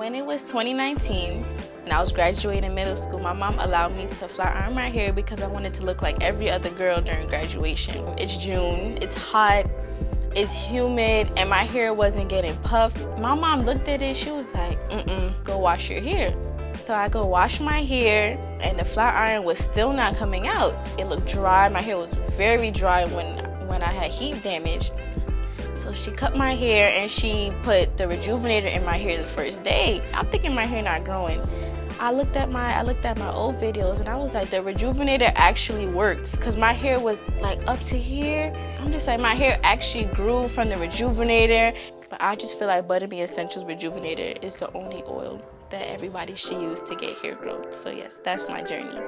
When it was 2019 and I was graduating middle school, my mom allowed me to flat iron my hair because I wanted to look like every other girl during graduation. It's June, it's hot, it's humid, and my hair wasn't getting puffed. My mom looked at it, she was like, go wash your hair. So I go wash my hair and the flat iron was still not coming out. It looked dry, my hair was very dry when I had heat damage. So she cut my hair and she put the Rejuvenator in my hair the first day. I'm thinking my hair not growing. I looked at my old videos and I was like, the Rejuvenator actually works, because my hair was like up to here. I'm just like, my hair actually grew from the Rejuvenator. But I just feel like ButterMEssentials Rejuvenator is the only oil that everybody should use to get hair growth. So yes, that's my journey.